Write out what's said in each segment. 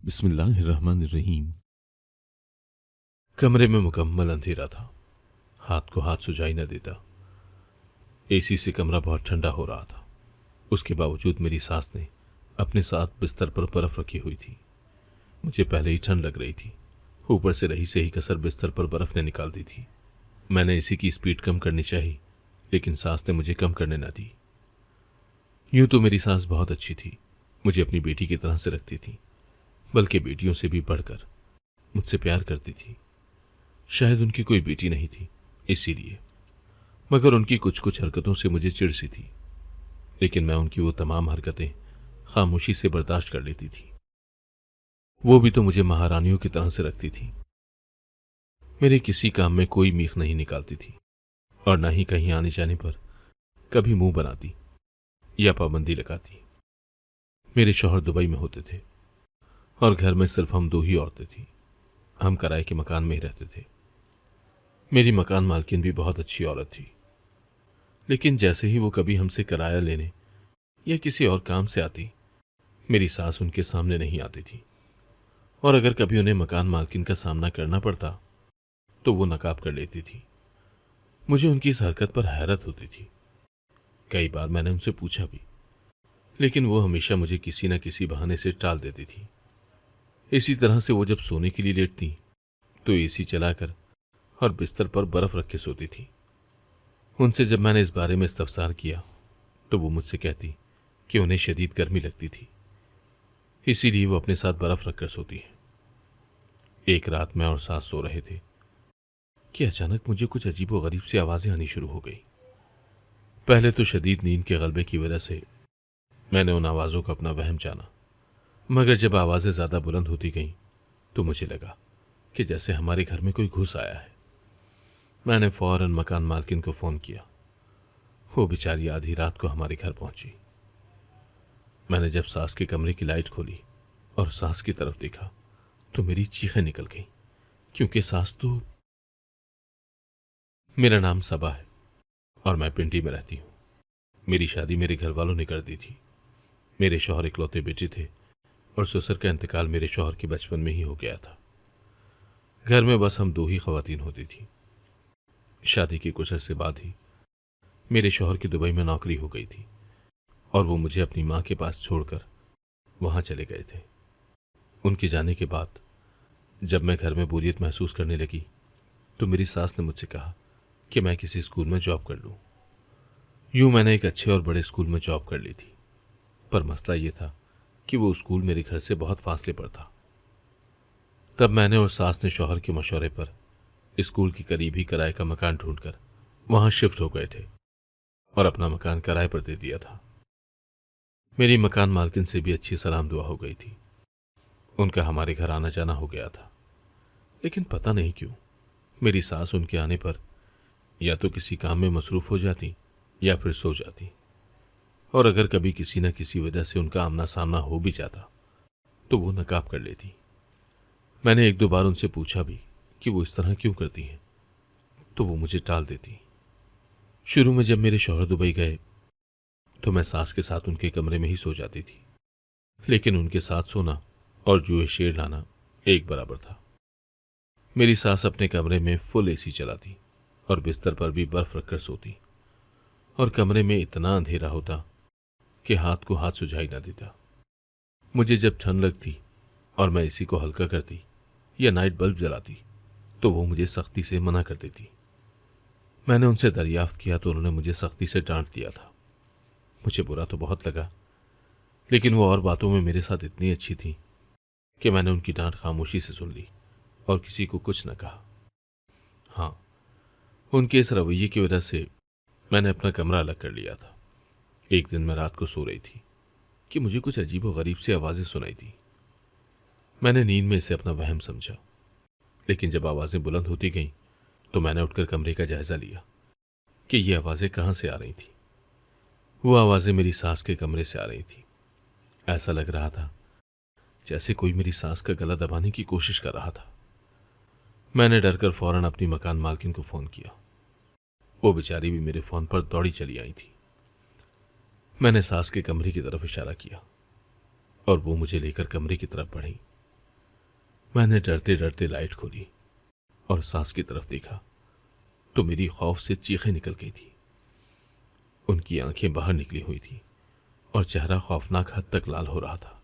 बिस्मिल्लाहिर्रहमानिर्रहीम। कमरे में मुकम्मल अंधेरा था। हाथ को हाथ सुझाई न देता। एसी से कमरा बहुत ठंडा हो रहा था। उसके बावजूद मेरी सास ने अपने साथ बिस्तर पर बर्फ रखी हुई थी। मुझे पहले ही ठंड लग रही थी, ऊपर से रही से ही कसर बिस्तर पर बर्फ ने निकाल दी थी। मैंने एसी की स्पीड कम करनी चाहिए, लेकिन सास ने मुझे कम करने न दी। यूं तो मेरी सास बहुत अच्छी थी, मुझे अपनी बेटी की तरह से रखती थी, बल्कि बेटियों से भी बढ़कर मुझसे प्यार करती थी। शायद उनकी कोई बेटी नहीं थी इसीलिए, मगर उनकी कुछ कुछ हरकतों से मुझे चिढ़ सी थी। लेकिन मैं उनकी वो तमाम हरकतें खामोशी से बर्दाश्त कर लेती थी। वो भी तो मुझे महारानियों की तरह से रखती थी। मेरे किसी काम में कोई मीख नहीं निकालती थी, और न ही कहीं आने जाने पर कभी मुंह बनाती या पाबंदी लगाती। मेरे शौहर दुबई में होते थे और घर में सिर्फ हम दो ही औरतें थीं। हम किराए के मकान में ही रहते थे। मेरी मकान मालकिन भी बहुत अच्छी औरत थी, लेकिन जैसे ही वो कभी हमसे किराया लेने या किसी और काम से आती, मेरी सास उनके सामने नहीं आती थी। और अगर कभी उन्हें मकान मालकिन का सामना करना पड़ता तो वो नकाब कर लेती थी। मुझे उनकी इस हरकत पर हैरत होती थी। कई बार मैंने उनसे पूछा भी, लेकिन वो हमेशा मुझे किसी न किसी बहाने से टाल देती थी। इसी तरह से वो जब सोने के लिए लेटती तो एसी चलाकर और बिस्तर पर बर्फ रख के सोती थी। उनसे जब मैंने इस बारे में इस्तफसार किया तो वो मुझसे कहती कि उन्हें शदीद गर्मी लगती थी, इसीलिए वो अपने साथ बर्फ रखकर सोती है। एक रात मैं और सास सो रहे थे कि अचानक मुझे कुछ अजीबो गरीब सी आवाजें आनी शुरू हो गई। पहले तो शदीद नींद के गलबे की वजह से मैंने उन आवाजों को अपना वहम जाना, मगर जब आवाजें ज्यादा बुलंद होती गईं तो मुझे लगा कि जैसे हमारे घर में कोई घुस आया है। मैंने फौरन मकान मालकिन को फोन किया। वो बेचारी आधी रात को हमारे घर पहुंची। मैंने जब सास के कमरे की लाइट खोली और सास की तरफ देखा तो मेरी चीखें निकल गईं, क्योंकि सास तो... मेरा नाम सबा है और मैं पिंडी में रहती हूँ। मेरी शादी मेरे घर वालों ने कर दी थी। मेरे शौहर इकलौते बेटे थे और ससुर का इंतकाल मेरे शौहर के बचपन में ही हो गया था। घर में बस हम दो ही खवातीन होती थी। शादी के कुछ अरसे बाद ही मेरे शौहर की दुबई में नौकरी हो गई थी और वो मुझे अपनी माँ के पास छोड़कर वहां चले गए थे। उनके जाने के बाद जब मैं घर में बोरियत महसूस करने लगी तो मेरी सास ने मुझसे कहा कि मैं किसी स्कूल में जॉब कर लूं। यूं मैंने एक अच्छे और बड़े स्कूल में जॉब कर ली थी, पर मसला यह था कि वो स्कूल मेरे घर से बहुत फासले पर था। तब मैंने और सास ने शौहर के मशवरे पर स्कूल के करीब ही किराए का मकान ढूंढकर वहां शिफ्ट हो गए थे और अपना मकान किराए पर दे दिया था। मेरी मकान मालकिन से भी अच्छी सलाम दुआ हो गई थी। उनका हमारे घर आना जाना हो गया था, लेकिन पता नहीं क्यों मेरी सास उनके आने पर या तो किसी काम में मसरूफ हो जाती या फिर सो जाती, और अगर कभी किसी न किसी वजह से उनका आमना सामना हो भी जाता तो वो नकाब कर लेती। मैंने एक दो बार उनसे पूछा भी कि वो इस तरह क्यों करती हैं, तो वो मुझे टाल देती। शुरू में जब मेरे शौहर दुबई गए तो मैं सास के साथ उनके कमरे में ही सो जाती थी, लेकिन उनके साथ सोना और जुए शेर लाना एक बराबर था। मेरी सास अपने कमरे में फुल एसी चलाती और बिस्तर पर भी बर्फ रखकर सोती, और कमरे में इतना अंधेरा होता कि हाथ को हाथ सुझाई ना देता। मुझे जब ठंड लगती और मैं एसी को हल्का करती या नाइट बल्ब जलाती तो वो मुझे सख्ती से मना कर देती। मैंने उनसे दरियाफ्त किया तो उन्होंने मुझे सख्ती से डांट दिया था। मुझे बुरा तो बहुत लगा, लेकिन वो और बातों में मेरे साथ इतनी अच्छी थी कि मैंने उनकी डांट खामोशी से सुन ली और किसी को कुछ न कहा। हाँ, उनके इस रवैये की वजह से मैंने अपना कमरा अलग कर लिया था। एक दिन मैं रात को सो रही थी कि मुझे कुछ अजीब व गरीब सी आवाजें सुनाई दी। मैंने नींद में इसे अपना वहम समझा, लेकिन जब आवाजें बुलंद होती गईं तो मैंने उठकर कमरे का जायजा लिया कि ये आवाजें कहां से आ रही थी। वो आवाजें मेरी सास के कमरे से आ रही थी। ऐसा लग रहा था जैसे कोई मेरी सास का गला दबाने की कोशिश कर रहा था। मैंने डरकर फौरन अपनी मकान मालकिन को फोन किया। वो बेचारी भी मेरे फोन पर दौड़ी चली आई थी। मैंने सास के कमरे की तरफ इशारा किया और वो मुझे लेकर कमरे की तरफ बढ़ी। मैंने डरते डरते लाइट खोली और सास की तरफ देखा तो मेरी खौफ से चीखें निकल गई थी। उनकी आंखें बाहर निकली हुई थी और चेहरा खौफनाक हद तक लाल हो रहा था।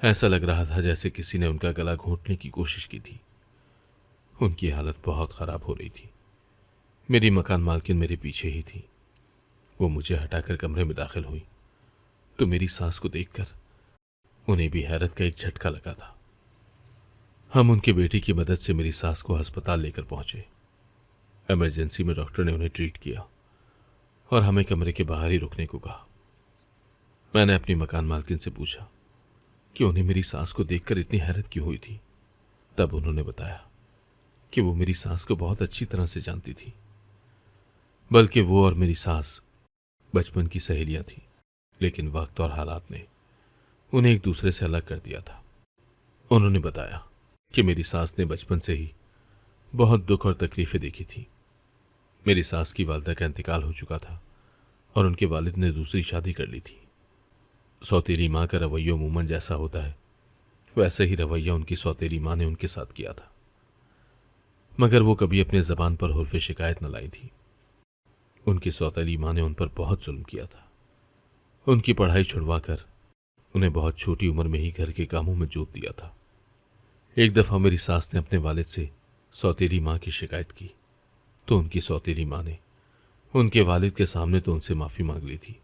ऐसा लग रहा था जैसे किसी ने उनका गला घोंटने की कोशिश की थी। उनकी हालत बहुत खराब हो रही थी। मेरी मकान मालकिन मेरे पीछे ही थी। वो मुझे हटाकर कमरे में दाखिल हुई तो मेरी सास को देखकर उन्हें भी हैरत का एक झटका लगा था। हम उनकी बेटी की मदद से मेरी सास को अस्पताल लेकर पहुंचे। इमरजेंसी में डॉक्टर ने उन्हें ट्रीट किया और हमें कमरे के बाहर ही रुकने को कहा। मैंने अपनी मकान मालकिन से पूछा कि उन्हें मेरी सास को देखकर इतनी हैरत क्यों हुई थी। तब उन्होंने बताया कि वो मेरी सास को बहुत अच्छी तरह से जानती थी, बल्कि वो और मेरी सास बचपन की सहेलियां थीं, लेकिन वक्त और हालात ने उन्हें एक दूसरे से अलग कर दिया था। उन्होंने बताया कि मेरी सास ने बचपन से ही बहुत दुख और तकलीफें देखी थी। मेरी सास की वालिदा का इंतकाल हो चुका था और उनके वालिद ने दूसरी शादी कर ली थी। सौतेली माँ का रवैया अमूमन जैसा होता है, वैसे ही रवैया उनकी सौतेली माँ ने उनके साथ किया था, मगर वो कभी अपने ज़बान पर हुर्फ शिकायत न लाई थी। उनकी सौतेली माँ ने उन पर बहुत जुल्म किया था। उनकी पढ़ाई छुड़वाकर उन्हें बहुत छोटी उम्र में ही घर के कामों में जोत दिया था। एक दफ़ा मेरी सास ने अपने वालिद से सौतेली माँ की शिकायत की तो उनकी सौतेली माँ ने उनके वालिद के सामने तो उनसे माफ़ी मांग ली थी,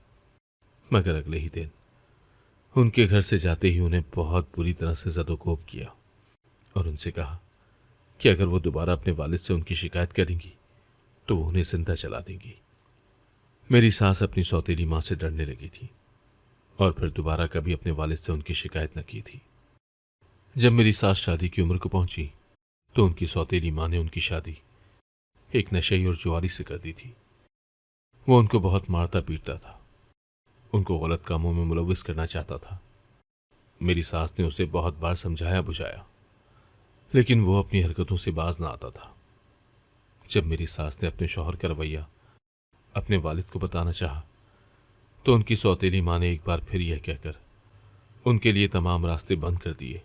मगर अगले ही दिन उनके घर से जाते ही उन्हें बहुत बुरी तरह से ज़दोकोब किया और उनसे कहा कि अगर वो दोबारा अपने वालिद से उनकी शिकायत करेंगी तो वो उन्हें जिंदा जला देंगी। मेरी सास अपनी सौतेली माँ से डरने लगी थी और फिर दोबारा कभी अपने वालिद से उनकी शिकायत न की थी। जब मेरी सास शादी की उम्र को पहुंची तो उनकी सौतेली माँ ने उनकी शादी एक नशेई और जुआरी से कर दी थी। वो उनको बहुत मारता पीटता था, उनको गलत कामों में मुलविस करना चाहता था। मेरी सास ने उसे बहुत बार समझाया बुझाया, लेकिन वो अपनी हरकतों से बाज ना आता था। जब मेरी सास ने अपने शौहर का रवैया अपने वालिद को बताना चाहा तो उनकी सौतेली माँ ने एक बार फिर यह कहकर उनके लिए तमाम रास्ते बंद कर दिए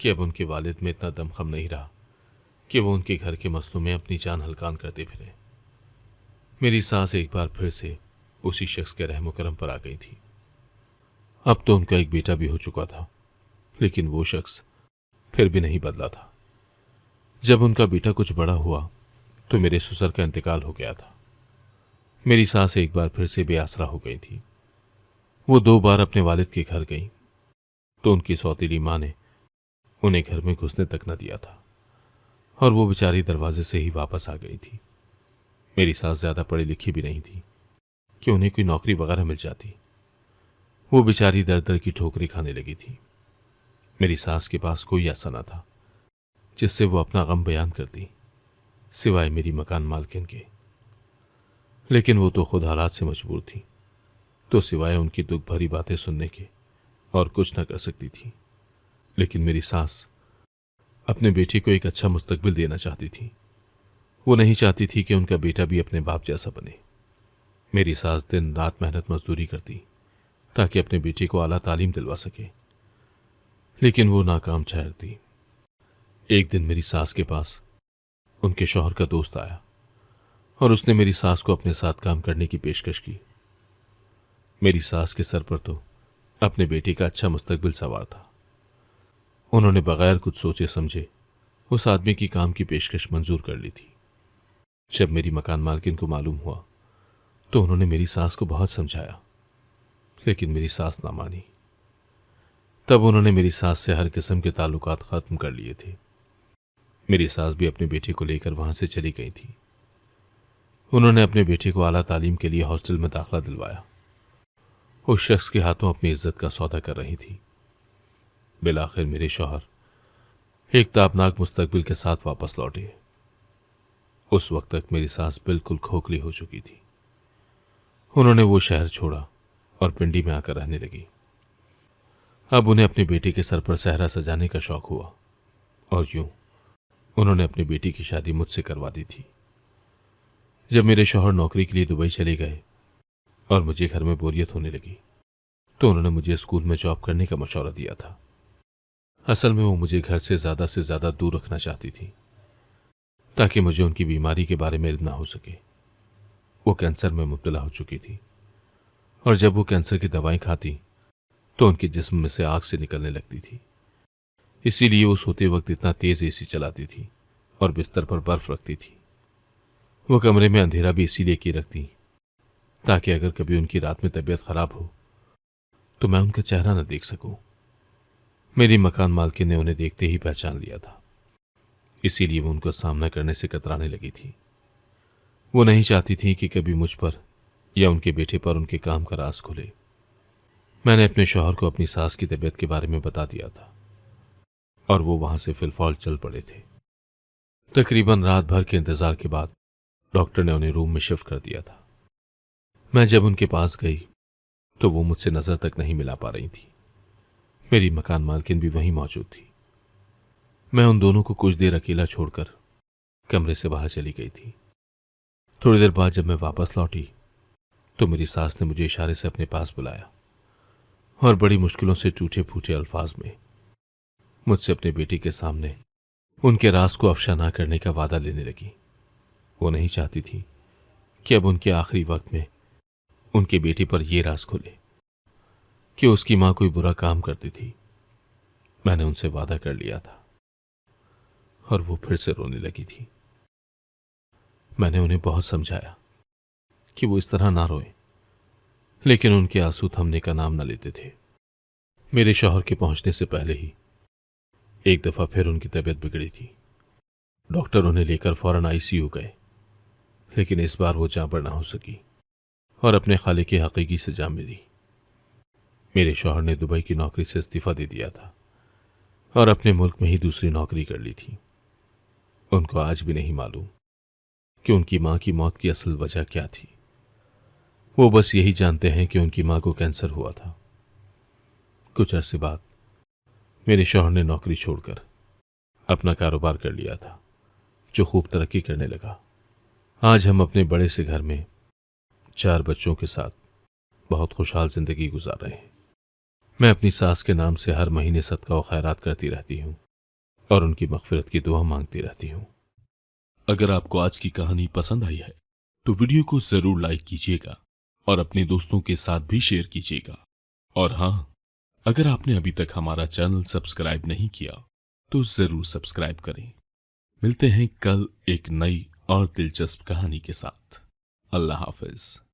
कि अब उनके वालिद में इतना दमखम नहीं रहा कि वो उनके घर के मसलों में अपनी जान हल्कान करते फिरे। मेरी सास एक बार फिर से उसी शख्स के रहम करम पर आ गई थी। अब तो उनका एक बेटा भी हो चुका था, लेकिन वो शख्स फिर भी नहीं बदला था। जब उनका बेटा कुछ बड़ा हुआ तो मेरे ससुर का इंतकाल हो गया था। मेरी सास एक बार फिर से बेआसरा हो गई थी। वो 2 बार अपने वालिद के घर गई तो उनकी सौतेली माँ ने उन्हें घर में घुसने तक न दिया था और वो बेचारी दरवाजे से ही वापस आ गई थी। मेरी सास ज्यादा पढ़ी लिखी भी नहीं थी कि उन्हें कोई नौकरी वगैरह मिल जाती। वो बेचारी दर दर की ठोकरी खाने लगी थी। मेरी सास के पास कोई ऐसा न था जिससे वो अपना गम बयान करती, सिवाय मेरी मकान मालकिन के। लेकिन वो तो खुद हालात से मजबूर थी, तो सिवाय उनकी दुख भरी बातें सुनने के और कुछ न कर सकती थी। लेकिन मेरी सास अपने बेटे को एक अच्छा मुस्तकबिल देना चाहती थी। वो नहीं चाहती थी कि उनका बेटा भी अपने बाप जैसा बने। मेरी सास दिन रात मेहनत मजदूरी करती ताकि अपने बेटे को आला तालीम दिलवा सके, लेकिन वो नाकाम ठहरती। एक दिन मेरी सास के पास उनके शौहर का दोस्त आया और उसने मेरी सास को अपने साथ काम करने की पेशकश की। मेरी सास के सर पर तो अपने बेटे का अच्छा मुस्तकबिल सवार था। उन्होंने बगैर कुछ सोचे समझे उस आदमी की काम की पेशकश मंजूर कर ली थी। जब मेरी मकान मालकिन को मालूम हुआ तो उन्होंने मेरी सास को बहुत समझाया, लेकिन मेरी सास ना मानी। तब उन्होंने मेरी सास से हर किस्म के ताल्लुकात खत्म कर लिए थे। मेरी सास भी अपने बेटे को लेकर वहां से चली गई थी। उन्होंने अपने बेटे को आला तालीम के लिए हॉस्टल में दाखिला दिलवाया। उस शख्स के हाथों अपनी इज्जत का सौदा कर रही थी। बिलाखिर मेरे शौहर एक ताबनाक मुस्तकबिल के साथ वापस लौटे। उस वक्त तक मेरी सास बिल्कुल खोखली हो चुकी थी। उन्होंने वो शहर छोड़ा और पिंडी में आकर रहने लगी। अब उन्हें अपने बेटे के सर पर सहरा सजाने का शौक हुआ और यूं उन्होंने अपनी बेटी की शादी मुझसे करवा दी थी। जब मेरे शौहर नौकरी के लिए दुबई चले गए और मुझे घर में बोरियत होने लगी तो उन्होंने मुझे स्कूल में जॉब करने का मशवरा दिया था। असल में वो मुझे घर से ज़्यादा दूर रखना चाहती थी ताकि मुझे उनकी बीमारी के बारे में इल्म ना हो सके। वो कैंसर में मुब्तला हो चुकी थी और जब वो कैंसर की दवाएं खाती तो उनके जिस्म में से आग से निकलने लगती थी। इसीलिए वो सोते वक्त इतना तेज एसी चलाती थी और बिस्तर पर बर्फ रखती थी। वो कमरे में अंधेरा भी इसीलिए किए रखती ताकि अगर कभी उनकी रात में तबीयत खराब हो तो मैं उनका चेहरा न देख सकूं। मेरी मकान मालकिन ने उन्हें देखते ही पहचान लिया था, इसीलिए वो उनका सामना करने से कतराने लगी थी। वो नहीं चाहती थी कि कभी मुझ पर या उनके बेटे पर उनके काम का राज खुले। मैंने अपने शौहर को अपनी सास की तबीयत के बारे में बता दिया था और वो वहां से फिलफौल चल पड़े थे। तकरीबन रात भर के इंतजार के बाद डॉक्टर ने उन्हें रूम में शिफ्ट कर दिया था। मैं जब उनके पास गई तो वो मुझसे नजर तक नहीं मिला पा रही थी। मेरी मकान मालकिन भी वहीं मौजूद थी। मैं उन दोनों को कुछ देर अकेला छोड़कर कमरे से बाहर चली गई थी। थोड़ी देर बाद जब मैं वापस लौटी तो मेरी सास ने मुझे इशारे से अपने पास बुलाया और बड़ी मुश्किलों से टूटे फूटे अल्फाज में मुझसे अपने बेटी के सामने उनके राज को अफशा ना करने का वादा लेने लगी। वो नहीं चाहती थी कि अब उनके आखिरी वक्त में उनके बेटे पर यह राज खुले कि उसकी मां कोई बुरा काम करती थी। मैंने उनसे वादा कर लिया था और वो फिर से रोने लगी थी। मैंने उन्हें बहुत समझाया कि वो इस तरह ना रोए, लेकिन उनके आंसू थमने का नाम न लेते थे। मेरे शौहर के पहुंचने से पहले ही एक दफा फिर उनकी तबीयत बिगड़ी थी। डॉक्टर उन्हें लेकर फौरन आईसीयू गए, लेकिन इस बार वो जां पर ना हो सकी और अपने खालिक की हकीकी से जा मिली। मेरे शौहर ने दुबई की नौकरी से इस्तीफा दे दिया था और अपने मुल्क में ही दूसरी नौकरी कर ली थी। उनको आज भी नहीं मालूम कि उनकी मां की मौत की असल वजह क्या थी। वो बस यही जानते हैं कि उनकी मां को कैंसर हुआ था। कुछ अरसे बाद मेरे शौहर ने नौकरी छोड़कर अपना कारोबार कर लिया था, जो खूब तरक्की करने लगा। आज हम अपने बड़े से घर में 4 बच्चों के साथ बहुत खुशहाल जिंदगी गुजार रहे हैं। मैं अपनी सास के नाम से हर महीने सदका व खैरात करती रहती हूँ और उनकी मग़फ़िरत की दुआ मांगती रहती हूँ। अगर आपको आज की कहानी पसंद आई है तो वीडियो को जरूर लाइक कीजिएगा और अपने दोस्तों के साथ भी शेयर कीजिएगा। और हाँ, अगर आपने अभी तक हमारा चैनल सब्सक्राइब नहीं किया तो जरूर सब्सक्राइब करें। मिलते हैं कल एक नई और दिलचस्प कहानी के साथ। अल्लाह हाफिज।